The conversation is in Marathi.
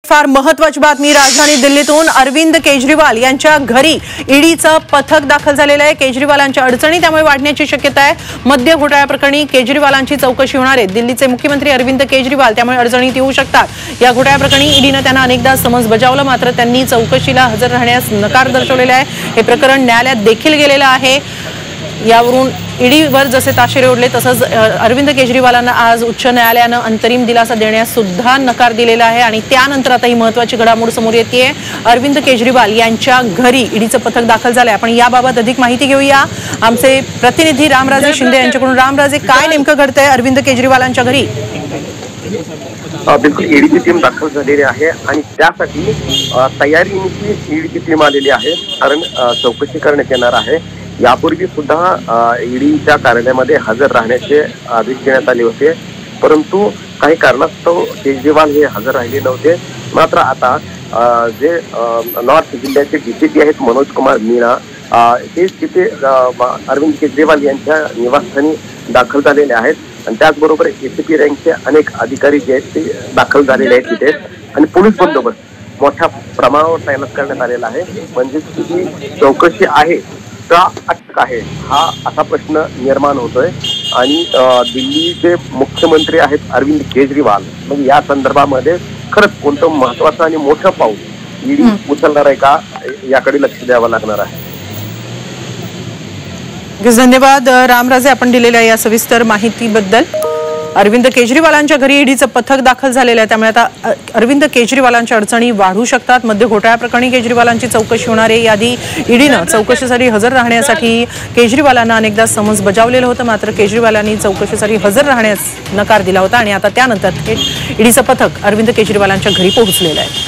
फार महत्त्वाची बातमी राजधानी दिल्लीतून अरविंद केजरीवाल यांच्या घरी ईडीचं पथक दाखल झालेलं आहे। केजरीवालांच्या अडचणी त्यामुळे वाढण्याची शक्यता आहे। मद्य घोटाळ्या प्रकरणी केजरीवालांची चौकशी होणार आहे। दिल्लीचे मुख्यमंत्री अरविंद केजरीवाल त्यामुळे अडचणीत येऊ शकतात। या घोटाळ्या प्रकरणी ईडीने त्यांना अनेकदा समन्स बजावलं, मात्र त्यांनी चौकशीला हजर राहण्यास नकार दर्शवलेला आहे। हे प्रकरण न्यायालयात देखील गेलेलं आहे। यावरून ईडीवर जसे ताशेरे ओढले तसंच अरविंद केजरीवालांना आज उच्च न्यायालयानं अंतरिम दिलासा देण्यास सुद्धा नकार दिलेला आहे। आणि त्यानंतर आता ही महत्त्वाची घडामोड समोर येतेय। अरविंद केजरीवाल यांच्या घरी ईडीचं पथक दाखल झालंय। आपण याबाबत अधिक माहिती घेऊया आमचे प्रतिनिधी रामराजे शिंदे यांच्याकडून। रामराजे, काय नेमकं घडतंय अरविंद केजरीवालांच्या घरी? बिलकुल ईडीची टीम दाखल झालेली आहे आणि त्यासाठी तयारीची ईडीची टीम आलेली आहे, कारण चौकशी करण्यात येणार आहे। यापूर्वी सुद्धा ईडीच्या कार्यालयामध्ये हजर राहण्याचे आदेश देण्यात आले होते, परंतु काही कारणास्तव केजरीवाल हे हजर राहिले नव्हते। मात्र आता जे नॉर्थ जिल्ह्याचे डीसीपी आहेत मनोज कुमार मीणा हे तिथे अरविंद केजरीवाल यांच्या निवासस्थानी दाखल झालेले आहेत आणि त्याचबरोबर एसीपी रँकचे अनेक अधिकारी जे आहेत ते दाखल झालेले आहेत तिथे आणि पोलीस बंदोबस्त मोठ्या प्रमाणावर तैनात करण्यात आलेला आहे। म्हणजे जी चौकशी आहे का अटक आहे हा असा प्रश्न निर्माण होतोय आणि दिल्लीचे मुख्यमंत्री आहेत अरविंद केजरीवाल, मग या संदर्भामध्ये खरंच कोणतं महत्वाचं आणि मोठं पाऊल ईडी उचलणार आहे का याकडे लक्ष द्यावं लागणार आहे। धन्यवाद रामराजे, आपण दिलेल्या या सविस्तर माहितीबद्दल। अरविंद केजरीवालांच्या घरी ईडीचं पथक दाखल झालेलं आहे, त्यामुळे आता अरविंद केजरीवालांच्या अडचणी वाढू शकतात। मद्य घोटाळ्या प्रकरणी केजरीवालांची चौकशी होणार आहे। याआधी ईडीनं चौकशीसाठी हजर राहण्यासाठी केजरीवालांना अनेकदा समन्स बजावलेलं होतं, मात्र केजरीवालांनी चौकशीसाठी हजर राहण्यास नकार दिला होता आणि आता त्यानंतर ईडीचं पथक अरविंद केजरीवालांच्या घरी पोहोचलेलं आहे।